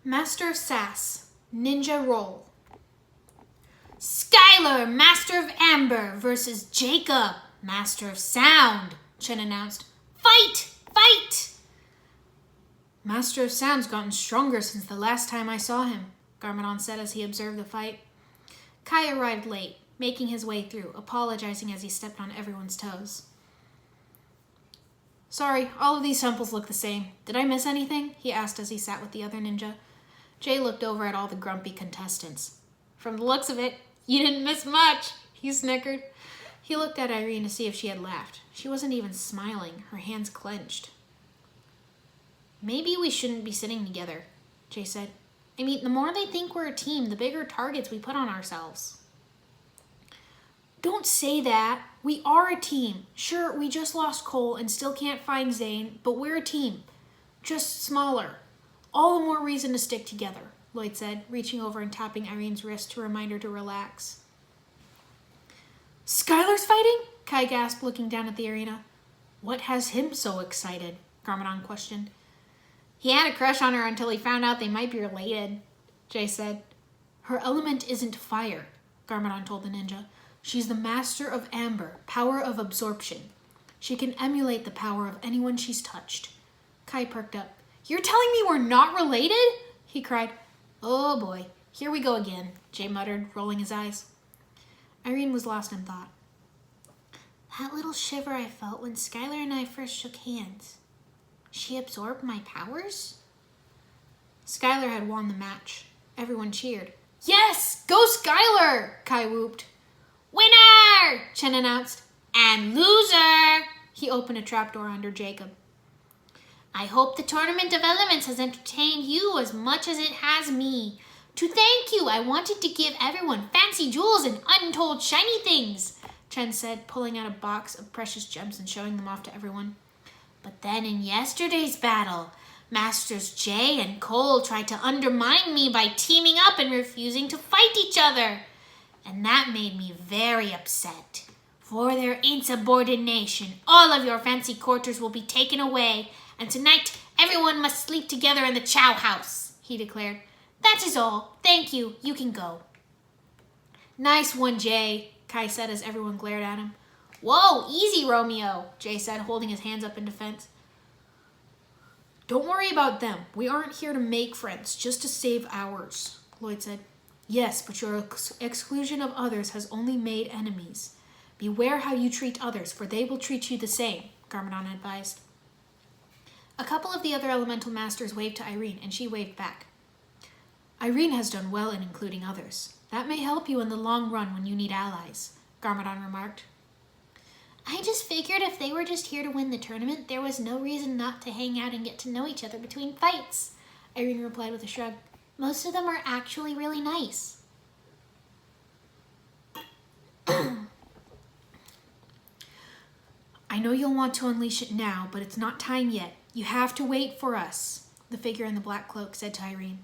Master of Sass, Ninja Roll. Skylar, Master of Amber versus Jacob, Master of Sound, Chen announced. Fight! Fight! Master of Sound's gotten stronger since the last time I saw him, Garmadon said as he observed the fight. Kai arrived late, making his way through, apologizing as he stepped on everyone's toes. Sorry, all of these temples look the same. Did I miss anything? He asked as he sat with the other ninja. Jay looked over at all the grumpy contestants. From the looks of it, you didn't miss much, he snickered. He looked at Irene to see if she had laughed. She wasn't even smiling, her hands clenched. Maybe we shouldn't be sitting together, Jay said. I mean, the more they think we're a team, the bigger targets we put on ourselves. Don't say that. We are a team. Sure, we just lost Cole and still can't find Zane, but we're a team. Just smaller. All the more reason to stick together, Lloyd said, reaching over and tapping Irene's wrist to remind her to relax. Skylar's fighting? Kai gasped, looking down at the arena. What has him so excited? Garmadon questioned. He had a crush on her until he found out they might be related, Jay said. Her element isn't fire, Garmadon told the ninja. She's the master of amber, power of absorption. She can emulate the power of anyone she's touched. Kai perked up. You're telling me we're not related? He cried. Oh boy, here we go again, Jay muttered, rolling his eyes. Irene was lost in thought. That little shiver I felt when Skylar and I first shook hands. She absorbed my powers? Skylar had won the match. Everyone cheered. Yes! Go Skylar! Kai whooped. Winner! Chen announced. And loser! He opened a trapdoor under Jacob. I hope the Tournament of Elements has entertained you as much as it has me. To thank you, I wanted to give everyone fancy jewels and untold shiny things, Chen said, pulling out a box of precious gems and showing them off to everyone. But then in yesterday's battle, Masters Jay and Cole tried to undermine me by teaming up and refusing to fight each other. And that made me very upset. For their insubordination, all of your fancy quarters will be taken away, and tonight everyone must sleep together in the Chow House, he declared. That is all. Thank you. You can go. Nice one, Jay, Kai said as everyone glared at him. Whoa, easy, Romeo, Jay said, holding his hands up in defense. Don't worry about them. We aren't here to make friends, just to save ours, Lloyd said. Yes, but your exclusion of others has only made enemies. Beware how you treat others, for they will treat you the same, Garmadon advised. A couple of the other elemental masters waved to Irene, and she waved back. Irene has done well in including others. That may help you in the long run when you need allies, Garmadon remarked. I just figured if they were just here to win the tournament, there was no reason not to hang out and get to know each other between fights, Irene replied with a shrug. Most of them are actually really nice. I know you'll want to unleash it now, but it's not time yet. You have to wait for us, the figure in the black cloak said to Irene.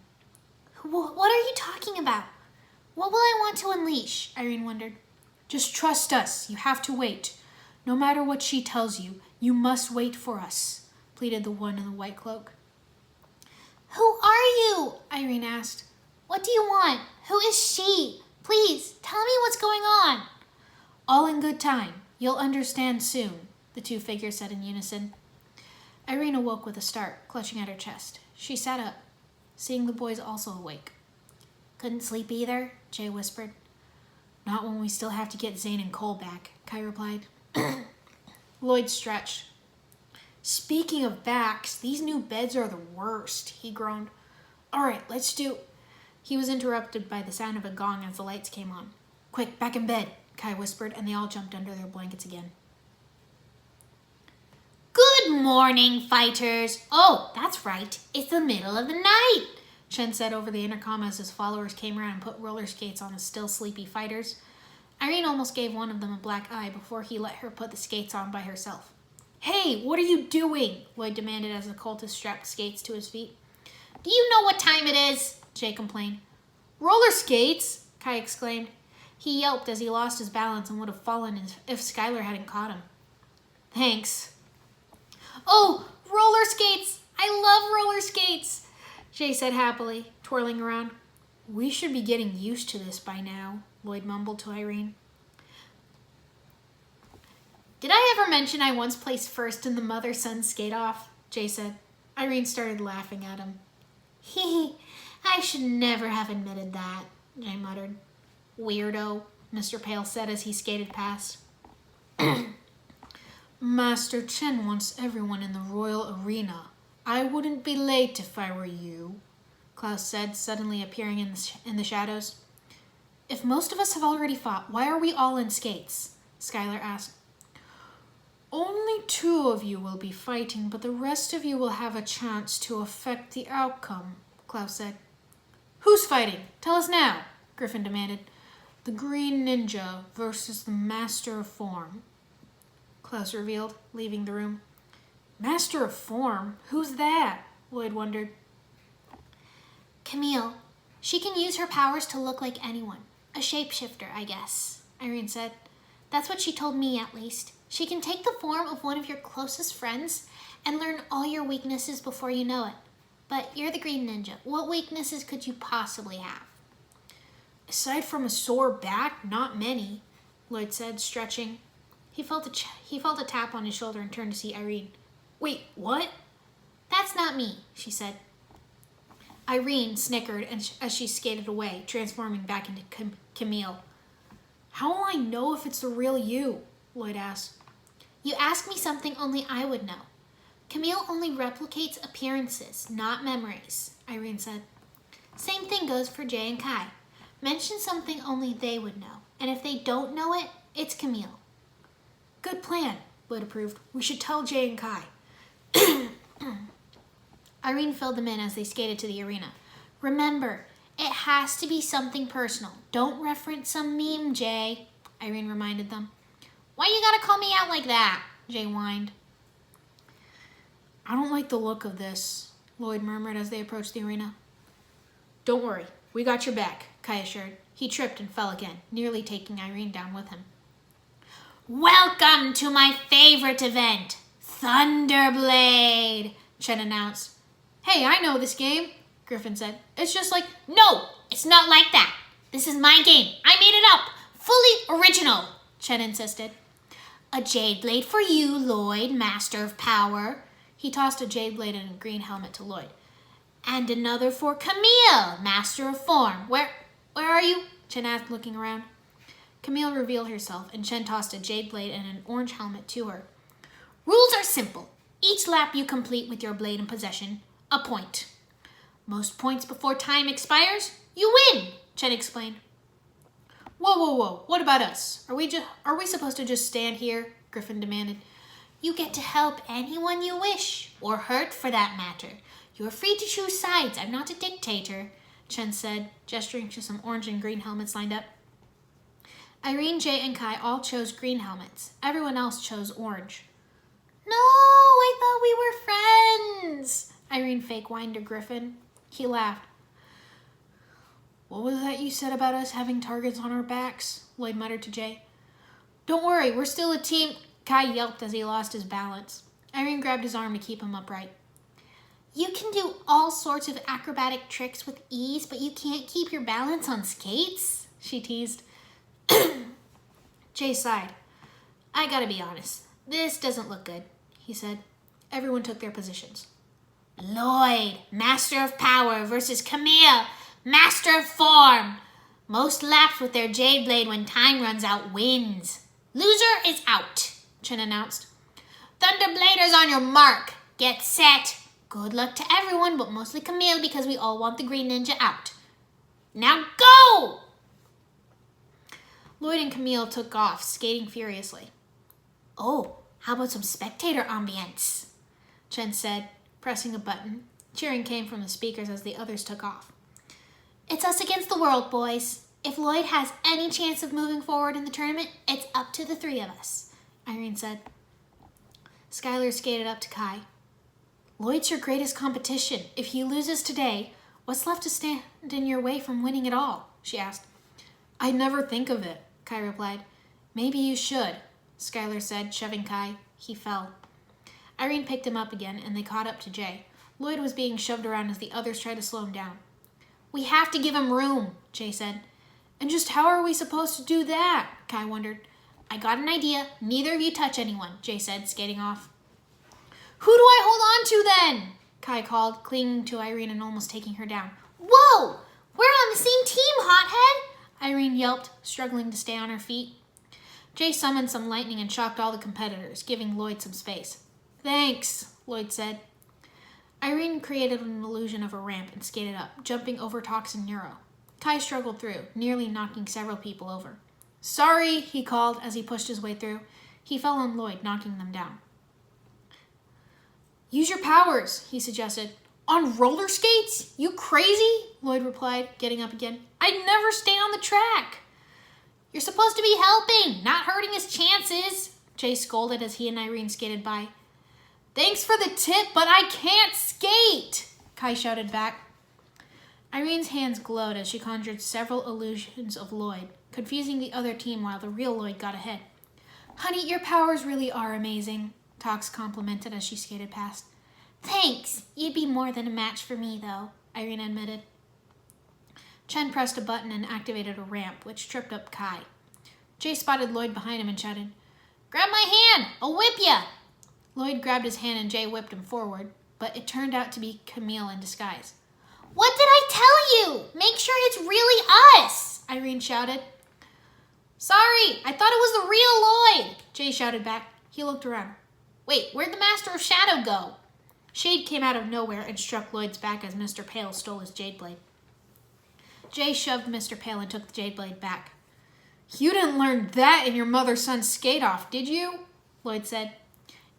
What are you talking about? What will I want to unleash? Irene wondered. Just trust us. You have to wait. No matter what she tells you, you must wait for us, pleaded the one in the white cloak. Who are you? Irene asked. What do you want? Who is she? Please, tell me what's going on. All in good time. You'll understand soon, the two figures said in unison. Irene awoke with a start, clutching at her chest. She sat up, seeing the boys also awake. Couldn't sleep either? Jay whispered. Not when we still have to get Zane and Cole back, Kai replied. Lloyd stretched. Speaking of backs, these new beds are the worst, he groaned. All right, let's do... He was interrupted by the sound of a gong as the lights came on. Quick, back in bed, Kai whispered, and they all jumped under their blankets again. Good morning, fighters. Oh, that's right. It's the middle of the night, Chen said over the intercom as his followers came around and put roller skates on the still sleepy fighters. Irene almost gave one of them a black eye before he let her put the skates on by herself. Hey, what are you doing? Lloyd demanded as the cultist strapped skates to his feet. Do you know what time it is? Jay complained. Roller skates, Kai exclaimed. He yelped as he lost his balance and would have fallen if Skylar hadn't caught him. Thanks. Oh, roller skates! I love roller skates! Jay said happily, twirling around. We should be getting used to this by now, Lloyd mumbled to Irene. Did I ever mention I once placed first in the mother-son skate-off? Jay said. Irene started laughing at him. Hee, I should never have admitted that, Jay muttered. Weirdo, Mr. Pale said as he skated past. Master Chen wants everyone in the royal arena. I wouldn't be late if I were you, Klaus said, suddenly appearing in the shadows. If most of us have already fought, why are we all in skates? Skylar asked. Only 2 of you will be fighting, but the rest of you will have a chance to affect the outcome, Klaus said. Who's fighting? Tell us now, Griffin demanded. The Green Ninja versus the Master of Form, Klaus revealed, leaving the room. Master of Form? Who's that? Lloyd wondered. Camille. She can use her powers to look like anyone. A shapeshifter, I guess, Irene said. That's what she told me, at least. She can take the form of one of your closest friends and learn all your weaknesses before you know it. But you're the Green Ninja. What weaknesses could you possibly have? Aside from a sore back, not many, Lloyd said, stretching. He felt a tap on his shoulder and turned to see Irene. Wait, what? That's not me, she said. Irene snickered as she skated away, transforming back into Camille. How will I know if it's the real you? Lloyd asked. You ask me something only I would know. Camille only replicates appearances, not memories, Irene said. Same thing goes for Jay and Kai. Mention something only they would know, and if they don't know it, it's Camille. Good plan, Lloyd approved. We should tell Jay and Kai. Irene filled them in as they skated to the arena. Remember, it has to be something personal. Don't reference some meme, Jay, Irene reminded them. Why you gotta call me out like that? Jay whined. I don't like the look of this, Lloyd murmured as they approached the arena. Don't worry, we got your back, Kai assured. He tripped and fell again, nearly taking Irene down with him. Welcome to my favorite event, Thunderblade, Chen announced. Hey, I know this game, Griffin said. It's just like... No, it's not like that. This is my game. I made it up. Fully original, Chen insisted. A jade blade for you, Lloyd, Master of Power. He tossed a jade blade and a green helmet to Lloyd. And another for Camille, Master of Form. Where are you? Chen asked, looking around. Camille revealed herself, and Chen tossed a jade blade and an orange helmet to her. Rules are simple. Each lap you complete with your blade in possession, a point. Most points before time expires, you win, Chen explained. Whoa, what about us? Are we supposed to just stand here? Griffin demanded. You get to help anyone you wish, or hurt for that matter. You're free to choose sides. I'm not a dictator, Chen said, gesturing to some orange and green helmets lined up. Irene, Jay, and Kai all chose green helmets. Everyone else chose orange. No, I thought we were friends, Irene fake-whined to Griffin. He laughed. What was that you said about us having targets on our backs? Lloyd muttered to Jay. Don't worry, we're still a team, Kai yelped as he lost his balance. Irene grabbed his arm to keep him upright. You can do all sorts of acrobatic tricks with ease, but you can't keep your balance on skates, she teased. Jay sighed. I gotta be honest, this doesn't look good, he said. Everyone took their positions. Lloyd, Master of Power versus Camille, Master of Form. Most laps with their jade blade when time runs out wins. Loser is out, Chen announced. Thunderbladers on your mark. Get set. Good luck to everyone, but mostly Camille because we all want the Green Ninja out. Now go! Lloyd and Camille took off, skating furiously. Oh, how about some spectator ambience? Chen said, pressing a button. Cheering came from the speakers as the others took off. It's us against the world, boys. If Lloyd has any chance of moving forward in the tournament, it's up to the 3 of us, Irene said. Skylar skated up to Kai. Lloyd's your greatest competition. If he loses today, what's left to stand in your way from winning it all? She asked. I never think of it, Kai replied. Maybe you should, Skylar said, shoving Kai. He fell. Irene picked him up again, and they caught up to Jay. Lloyd was being shoved around as the others tried to slow him down. We have to give him room, Jay said. And just how are we supposed to do that? Kai wondered. I got an idea. Neither of you touch anyone, Jay said, skating off. Who do I hold on to then? Kai called, clinging to Irene and almost taking her down. Whoa! We're on the same team, hothead! Irene yelped, struggling to stay on her feet. Jay summoned some lightning and shocked all the competitors, giving Lloyd some space. Thanks, Lloyd said. Irene created an illusion of a ramp and skated up, jumping over Tox and Neuro. Kai struggled through, nearly knocking several people over. Sorry, he called as he pushed his way through. He fell on Lloyd, knocking them down. Use your powers, he suggested. On roller skates? You crazy? Lloyd replied, getting up again. I'd never stay on the track. You're supposed to be helping, not hurting his chances, Jay scolded as he and Irene skated by. Thanks for the tip, but I can't skate, Kai shouted back. Irene's hands glowed as she conjured several illusions of Lloyd, confusing the other team while the real Lloyd got ahead. Honey, your powers really are amazing, Tox complimented as she skated past. Thanks. You'd be more than a match for me, though, Irene admitted. Chen pressed a button and activated a ramp, which tripped up Kai. Jay spotted Lloyd behind him and shouted, Grab my hand! I'll whip ya! Lloyd grabbed his hand and Jay whipped him forward, but it turned out to be Camille in disguise. What did I tell you? Make sure it's really us, Irene shouted. Sorry, I thought it was the real Lloyd, Jay shouted back. He looked around. Wait, where'd the Master of Shadow go? Shade came out of nowhere and struck Lloyd's back as Mr. Pale stole his Jade Blade. Jay shoved Mr. Pale and took the Jade Blade back. You didn't learn that in your mother-son skate-off, did you? Lloyd said.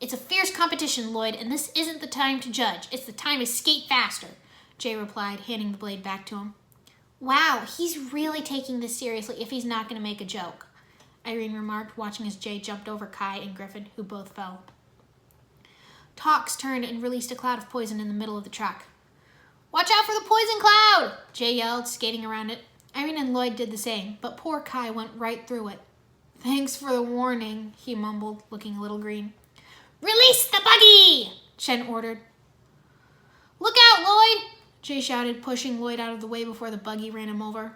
It's a fierce competition, Lloyd, and this isn't the time to judge. It's the time to skate faster, Jay replied, handing the blade back to him. Wow, he's really taking this seriously if he's not going to make a joke, Irene remarked, watching as Jay jumped over Kai and Griffin, who both fell. Tox turned and released a cloud of poison in the middle of the track. Watch out for the poison cloud, Jay yelled, skating around it. Irene and Lloyd did the same, but poor Kai went right through it. Thanks for the warning, he mumbled, looking a little green. Release the buggy, Chen ordered. Look out, Lloyd, Jay shouted, pushing Lloyd out of the way before the buggy ran him over.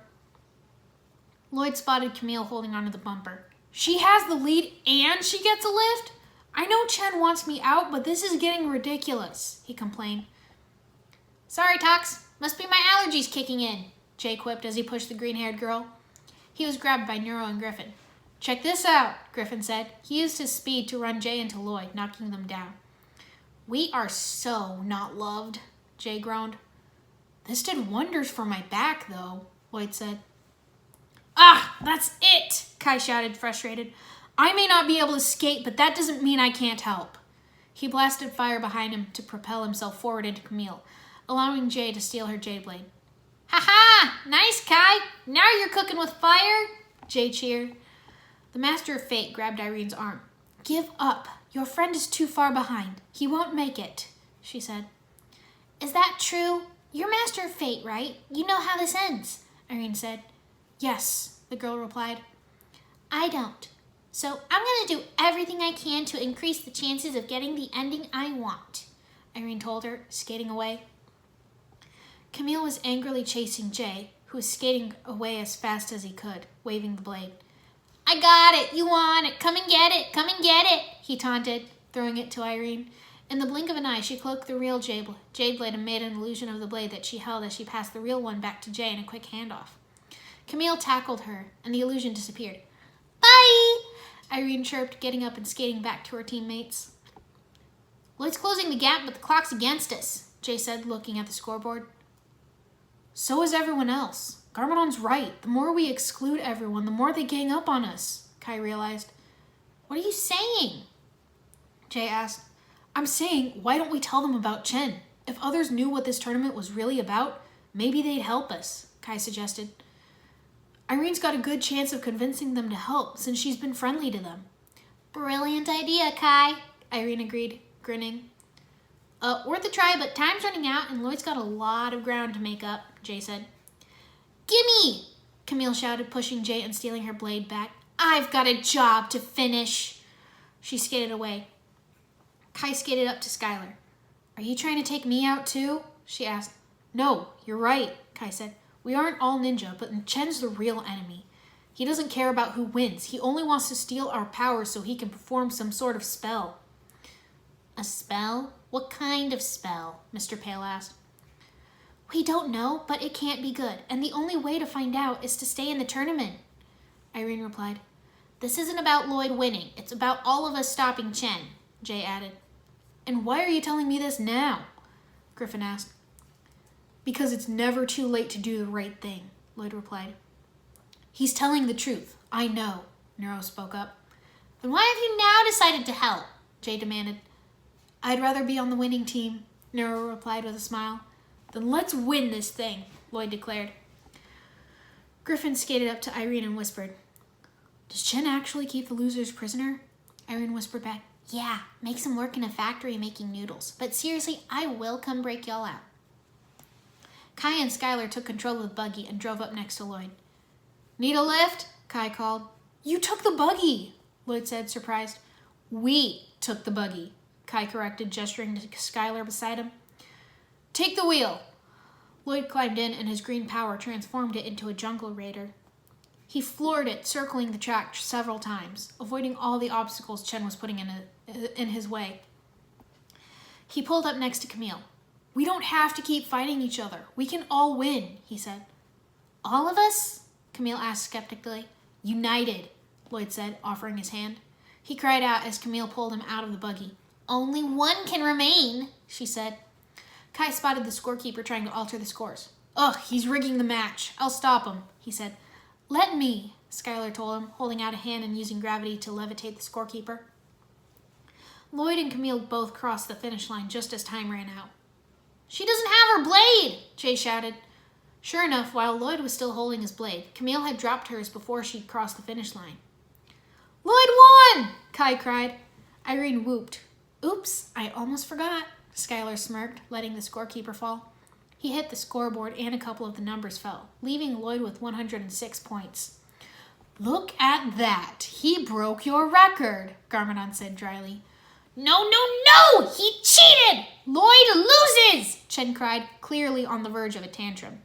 Lloyd spotted Camille holding onto the bumper. She has the lead and she gets a lift? I know Chen wants me out, but this is getting ridiculous, he complained. Sorry, Tox. Must be my allergies kicking in, Jay quipped as he pushed the green-haired girl. He was grabbed by Neuro and Griffin. Check this out, Griffin said. He used his speed to run Jay into Lloyd, knocking them down. We are so not loved, Jay groaned. This did wonders for my back, though, Lloyd said. Ah, that's it, Kai shouted, frustrated. I may not be able to skate, but that doesn't mean I can't help. He blasted fire behind him to propel himself forward into Camille, allowing Jay to steal her Jade Blade. Ha-ha! Nice, Kai! Now you're cooking with fire! Jay cheered. The Master of Fate grabbed Irene's arm. Give up. Your friend is too far behind. He won't make it, she said. Is that true? You're Master of Fate, right? You know how this ends, Irene said. Yes, the girl replied. I don't. So I'm going to do everything I can to increase the chances of getting the ending I want, Irene told her, skating away. Camille was angrily chasing Jay, who was skating away as fast as he could, waving the blade. I got it! You want it! Come and get it! Come and get it! He taunted, throwing it to Irene. In the blink of an eye, she cloaked the real Jade Blade and made an illusion of the blade that she held as she passed the real one back to Jay in a quick handoff. Camille tackled her, and the illusion disappeared. Bye! Irene chirped, getting up and skating back to her teammates. Lloyd's closing the gap, but the clock's against us, Jay said, looking at the scoreboard. So is everyone else. Garmadon's right. The more we exclude everyone, the more they gang up on us, Kai realized. What are you saying? Jay asked. I'm saying, why don't we tell them about Chen? If others knew what this tournament was really about, maybe they'd help us, Kai suggested. Irene's got a good chance of convincing them to help, since she's been friendly to them. Brilliant idea, Kai, Irene agreed, grinning. Worth a try, but time's running out, and Lloyd's got a lot of ground to make up, Jay said. Gimme! Camille shouted, pushing Jay and stealing her blade back. I've got a job to finish. She skated away. Kai skated up to Skylar. Are you trying to take me out too? She asked. No, you're right, Kai said. We aren't all ninja, but Chen's the real enemy. He doesn't care about who wins. He only wants to steal our powers so he can perform some sort of spell. A spell? What kind of spell? Mr. Pale asked. We don't know, but it can't be good, and the only way to find out is to stay in the tournament, Irene replied. This isn't about Lloyd winning. It's about all of us stopping Chen, Jay added. And why are you telling me this now? Griffin asked. Because it's never too late to do the right thing, Lloyd replied. He's telling the truth. I know, Nero spoke up. Then why have you now decided to help? Jay demanded. I'd rather be on the winning team, Nero replied with a smile. Then let's win this thing, Lloyd declared. Griffin skated up to Irene and whispered, Does Chen actually keep the losers prisoner? Irene whispered back, Yeah, makes him work in a factory making noodles. But seriously, I will come break y'all out. Kai and Skylar took control of the buggy and drove up next to Lloyd. Need a lift? Kai called. You took the buggy, Lloyd said, surprised. We took the buggy, Kai corrected, gesturing to Skylar beside him. Take the wheel. Lloyd climbed in and his green power transformed it into a jungle raider. He floored it, circling the track several times, avoiding all the obstacles Chen was putting in his way. He pulled up next to Camille. We don't have to keep fighting each other. We can all win, he said. All of us? Camille asked skeptically. United, Lloyd said, offering his hand. He cried out as Camille pulled him out of the buggy. Only one can remain, she said. Kai spotted the scorekeeper trying to alter the scores. Ugh, he's rigging the match. I'll stop him, he said. Let me, Skylar told him, holding out a hand and using gravity to levitate the scorekeeper. Lloyd and Camille both crossed the finish line just as time ran out. She doesn't have her blade, Jay shouted. Sure enough, while Lloyd was still holding his blade, Camille had dropped hers before she'd crossed the finish line. Lloyd won! Kai cried. Irene whooped. Oops, I almost forgot, Skylar smirked, letting the scorekeeper fall. He hit the scoreboard and a couple of the numbers fell, leaving Lloyd with 106 points. Look at that! He broke your record, Garmadon said dryly. No! He cheated! Lloyd loses! Chen cried, clearly on the verge of a tantrum.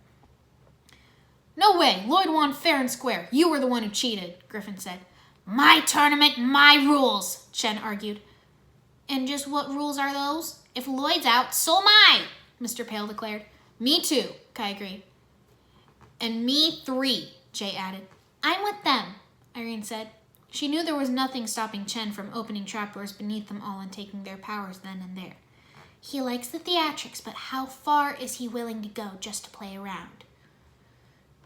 No way! Lloyd won fair and square. You were the one who cheated, Griffin said. My tournament, my rules, Chen argued. And just what rules are those? If Lloyd's out, so am I, Mr. Pale declared. Me too, Kai agreed. And me 3, Jay added. I'm with them, Irene said. She knew there was nothing stopping Chen from opening trapdoors beneath them all and taking their powers then and there. He likes the theatrics, but how far is he willing to go just to play around?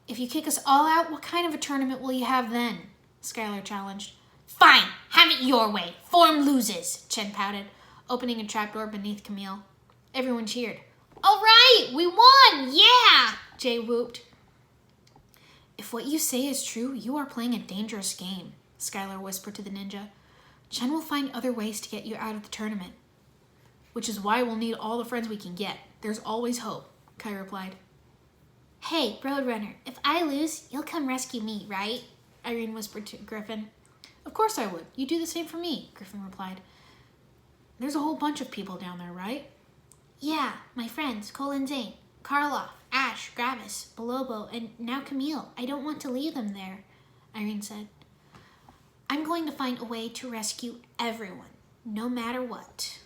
If you kick us all out, what kind of a tournament will you have then? Skylar challenged. Fine, have it your way. Form loses, Chen pouted, opening a trapdoor beneath Camille. Everyone cheered. All right, we won! Yeah! Jay whooped. If what you say is true, you are playing a dangerous game, Skylar whispered to the ninja. Chen will find other ways to get you out of the tournament. Which is why we'll need all the friends we can get. There's always hope, Kai replied. Hey, Roadrunner, if I lose, you'll come rescue me, right? Irene whispered to Griffin. Of course I would. You do the same for me, Griffin replied. There's a whole bunch of people down there, right? Yeah, my friends, Cole and Zane, Karloff, Ash, Gravis, Bolobo, and now Camille. I don't want to leave them there, Irene said. I'm going to find a way to rescue everyone, no matter what.